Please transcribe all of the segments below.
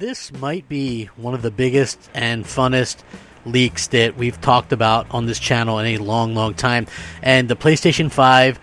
This might be one of the biggest and funnest leaks that we've talked about on this channel in a long time. And the PlayStation 5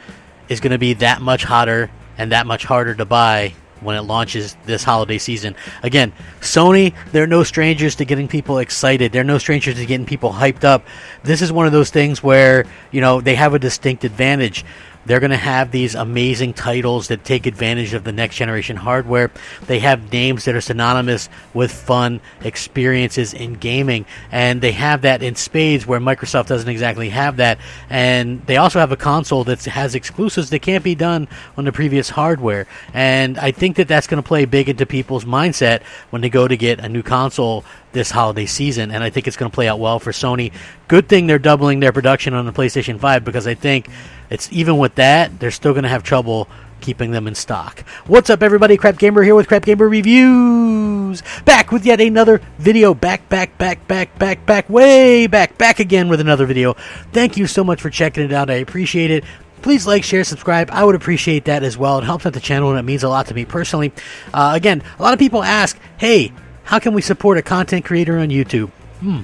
is going to be that much hotter and that much harder to buy when it launches this holiday season. Again, Sony, they're no strangers to getting people excited. They're no strangers to getting people hyped up. This is one of those things where, you know, they have a distinct advantage. They're going to have these amazing titles that take advantage of the next generation hardware. They have names that are synonymous with fun experiences in gaming, and they have that in spades where Microsoft doesn't exactly have that. And they also have a console that has exclusives that can't be done on the previous hardware. And I think that that's going to play big into people's mindset when they go to get a new console this holiday season, and I think it's going to play out well for Sony. Good thing they're doubling their production on the PlayStation 5, because I think it's even with that, they're still going to have trouble keeping them in stock. What's up, everybody? Crapgamer here with Crapgamer Reviews. Back with yet another video. Back again with another video. Thank you so much for checking it out. I appreciate it. Please like, share, subscribe. I would appreciate that as well. It helps out the channel, and it means a lot to me personally. Again, a lot of people ask, hey, how can we support a content creator on YouTube?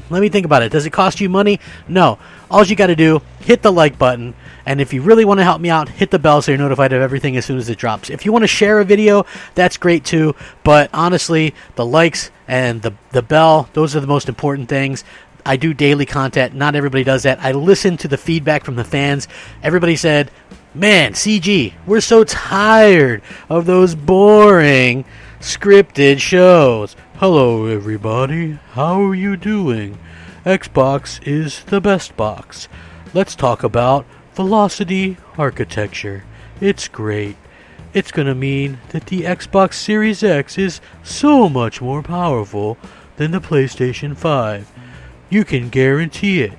Let me think about it. Does it cost you money? No. All you got to do, hit the like button, and if you really want to help me out, hit the bell so you're notified of everything as soon as it drops. If you want to share a video, that's great too, but honestly, the likes and the bell, those are the most important things. I do daily content. Not everybody does that. I listen to the feedback from the fans. Everybody said, man, CG, we're so tired of those boring scripted shows. Hello everybody, how are you doing? Xbox is the best box. Let's talk about velocity architecture. It's great. It's gonna mean that the Xbox Series X is so much more powerful than the PlayStation 5. You can guarantee it.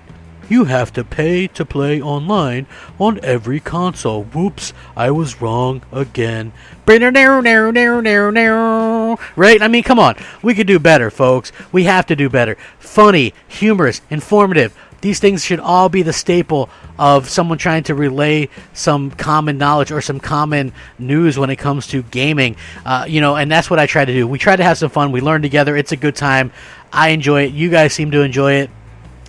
You have to pay to play online on every console. Whoops, I was wrong again. Right? I mean, come on. We could do better, folks. We have to do better. Funny, humorous, informative. These things should all be the staple of someone trying to relay some common knowledge or some common news when it comes to gaming. And that's what I try to do. We try to have some fun. We learn together. It's a good time. I enjoy it. You guys seem to enjoy it.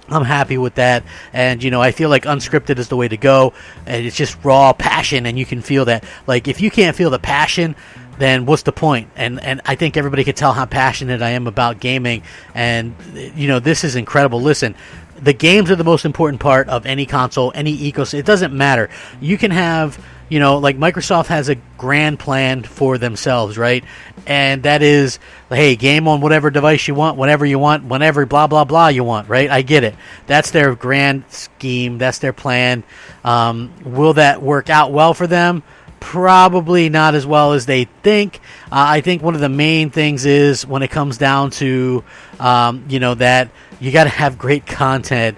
I'm happy with that, and I feel like unscripted is the way to go, and it's just raw passion, and you can feel that. Like, if you can't feel the passion, then what's the point? And I think everybody can tell how passionate I am about gaming, and this is incredible. Listen, the games are the most important part of any console, any ecosystem. It doesn't matter. You can have, like Microsoft has a grand plan for themselves, right? And that is, hey, game on whatever device you want, whenever you want, whenever blah, blah, blah you want, right? I get it. That's their grand scheme. That's their plan. Will that work out well for them? Probably not as well as they think. I think one of the main things is when it comes down to, that you got to have great content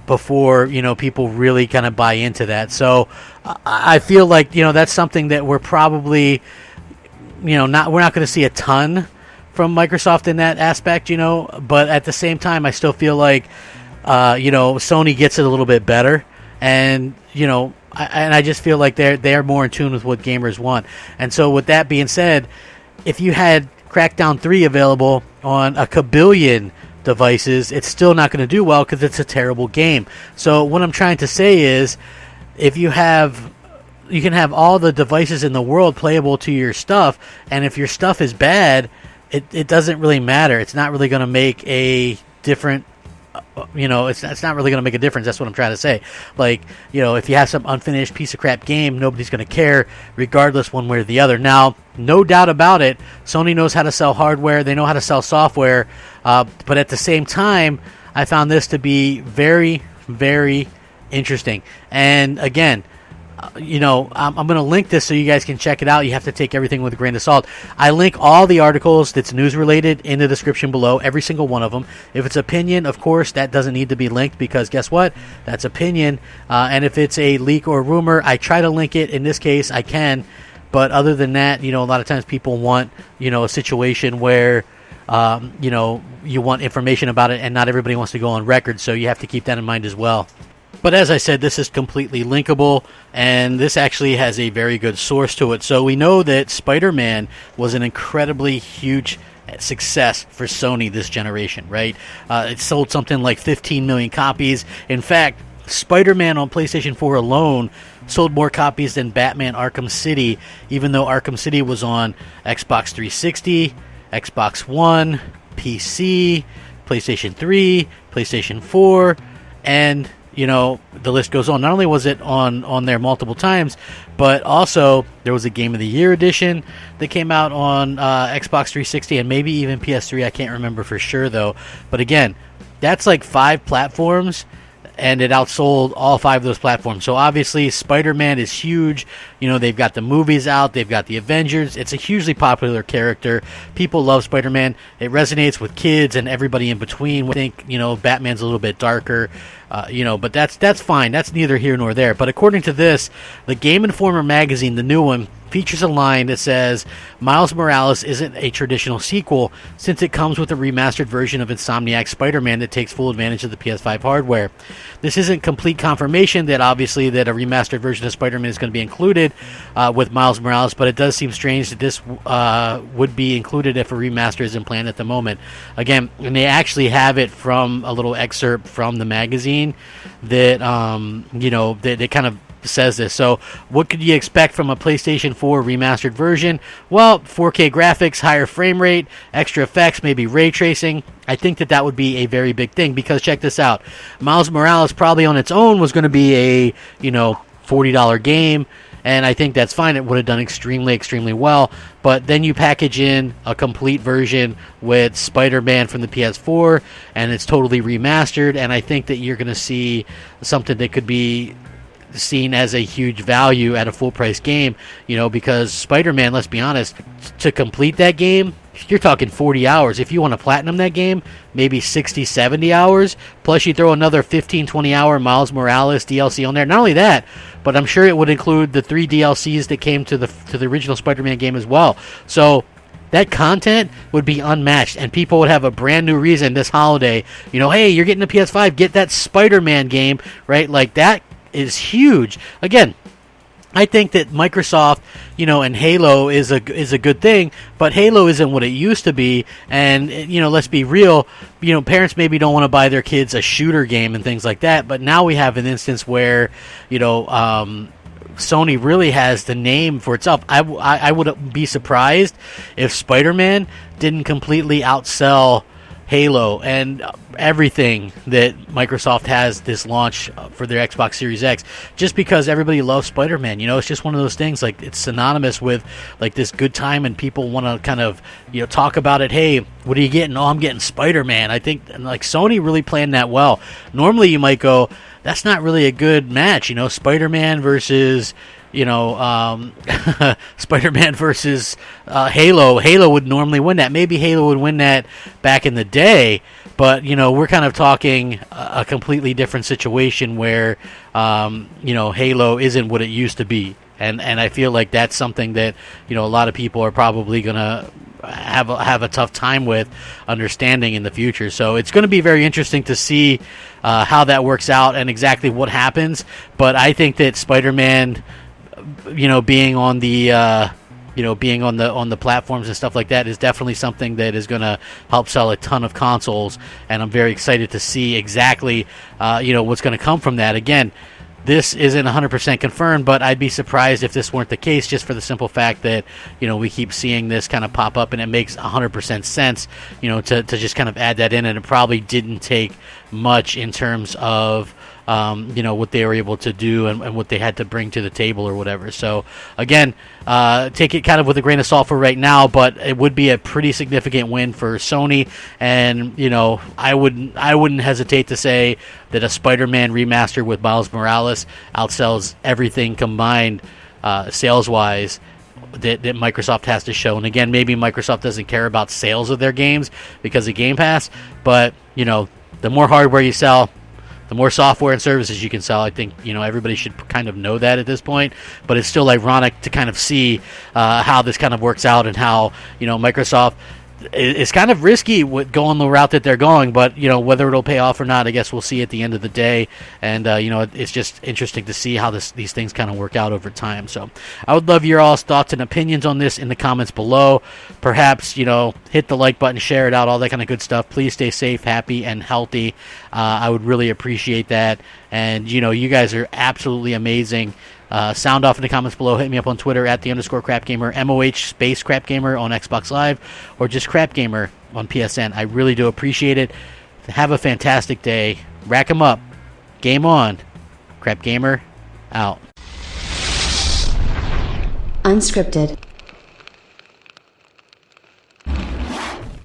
before people really kind of buy into that. So I feel like that's something that we're probably we're not going to see a ton from Microsoft in that aspect, but at the same time I still feel like Sony gets it a little bit better, and I just feel like they're more in tune with what gamers want. And so with that being said, if you had Crackdown 3 available on a kabillion devices, it's still not going to do well because it's a terrible game. So what I'm trying to say is, if you can have all the devices in the world playable to your stuff, and if your stuff is bad, it doesn't really matter. It's not really going to make a different it's not really going to make a difference. That's what I'm trying to say. Like, if you have some unfinished piece of crap game, nobody's going to care regardless one way or the other. Now, no doubt about it, Sony knows how to sell hardware. They know how to sell software. But at the same time, I found this to be very, very interesting. And again, I'm going to link this so you guys can check it out. You have to take everything with a grain of salt. I link all the articles that's news related in the description below, every single one of them. If it's opinion, of course, that doesn't need to be linked, because guess what? That's opinion. And if it's a leak or rumor, I try to link it. In this case, I can. But other than that, a lot of times people want, a situation where, you want information about it, and not everybody wants to go on record. So you have to keep that in mind as well. But as I said, this is completely linkable, and this actually has a very good source to it. So we know that Spider-Man was an incredibly huge success for Sony this generation, right? It sold something like 15 million copies. In fact, Spider-Man on PlayStation 4 alone sold more copies than Batman Arkham City, even though Arkham City was on Xbox 360, Xbox One, PC, PlayStation 3, PlayStation 4, and the list goes on. Not only was it on there multiple times, but also there was a Game of the Year edition that came out on Xbox 360 and maybe even PS3. I can't remember for sure though. But again, that's like 5 platforms, and it outsold all 5 of those platforms. So obviously Spider-Man is huge. They've got the movies out, they've got the Avengers. It's a hugely popular character. People love Spider-Man. It resonates with kids and everybody in between. I think Batman's a little bit darker, but that's fine. That's neither here nor there. But according to this, the Game Informer magazine, the new one, features a line that says Miles Morales isn't a traditional sequel since it comes with a remastered version of Insomniac's Spider-Man that takes full advantage of the PS5 hardware. This isn't complete confirmation that obviously that a remastered version of Spider-Man is going to be included with Miles Morales, but it does seem strange that this would be included if a remaster isn't planned at the moment. Again, and they actually have it from a little excerpt from the magazine that that kind of says this. So what could you expect from a PlayStation 4 remastered version? Well, 4K graphics, higher frame rate, extra effects, maybe ray tracing. I think that would be a very big thing, because check this out. Miles Morales probably on its own was going to be a $40 game, and I think that's fine. It would have done extremely, extremely well. But then you package in a complete version with Spider-Man from the PS4, and it's totally remastered, and I think that you're going to see something that could be seen as a huge value at a full price game, because Spider-Man, let's be honest, to complete that game, you're talking 40 hours. If you want to platinum that game, maybe 60, 70 hours, plus you throw another 15, 20 hour Miles Morales DLC on there. Not only that, but I'm sure it would include the 3 DLCs that came to the original Spider-Man game as well. So that content would be unmatched, and people would have a brand new reason this holiday, hey, you're getting a PS5, get that Spider-Man game, right? Like, that is huge. Again, I think that Microsoft, and Halo is a good thing, but Halo isn't what it used to be. And let's be real, parents maybe don't want to buy their kids a shooter game and things like that. But now we have an instance where Sony really has the name for itself. I would be surprised if Spider-Man didn't completely outsell Halo and everything that Microsoft has this launch for their Xbox Series X, just because everybody loves Spider-Man. It's just one of those things, like, it's synonymous with like this good time, and people want to kind of talk about it. Hey, what are you getting? Oh, I'm getting Spider-Man. I think like Sony really planned that well. Normally you might go, that's not really a good match, Spider-Man versus Spider-Man versus Halo. Halo would normally win that. Maybe Halo would win that back in the day, but we're kind of talking a completely different situation where Halo isn't what it used to be, and I feel like that's something that a lot of people are probably gonna have a tough time with understanding in the future. So it's going to be very interesting to see how that works out and exactly what happens. But I think that Spider-Man, being on the being on the platforms and stuff like that, is definitely something that is going to help sell a ton of consoles, and I'm very excited to see exactly what's going to come from that. Again, this isn't 100% confirmed, but I'd be surprised if this weren't the case, just for the simple fact that we keep seeing this kind of pop up, and it makes 100% sense to just kind of add that in. And it probably didn't take much in terms of what they were able to do and what they had to bring to the table or whatever. So again, take it kind of with a grain of salt for right now, but it would be a pretty significant win for Sony. And I wouldn't hesitate to say that a Spider-Man remaster with Miles Morales outsells everything combined sales-wise that Microsoft has to show. And again, maybe Microsoft doesn't care about sales of their games because of Game Pass, but the more hardware you sell, the more software and services you can sell. I think everybody should kind of know that at this point, but it's still ironic to kind of see how this kind of works out, and how Microsoft, it's kind of risky with going the route that they're going, but whether it'll pay off or not, I guess we'll see at the end of the day. And it's just interesting to see how these things kind of work out over time. So I would love your all's thoughts and opinions on this in the comments below. Perhaps hit the like button, share it out, all that kind of good stuff. Please stay safe, happy, and healthy. I would really appreciate that. And you guys are absolutely amazing. Sound off in the comments below. Hit me up on Twitter at @_Crapgamer, MOH Crapgamer on Xbox Live, or just Crapgamer on PSN. I really do appreciate it. Have a fantastic day. Rack 'em up. Game on. Crapgamer out. Unscripted.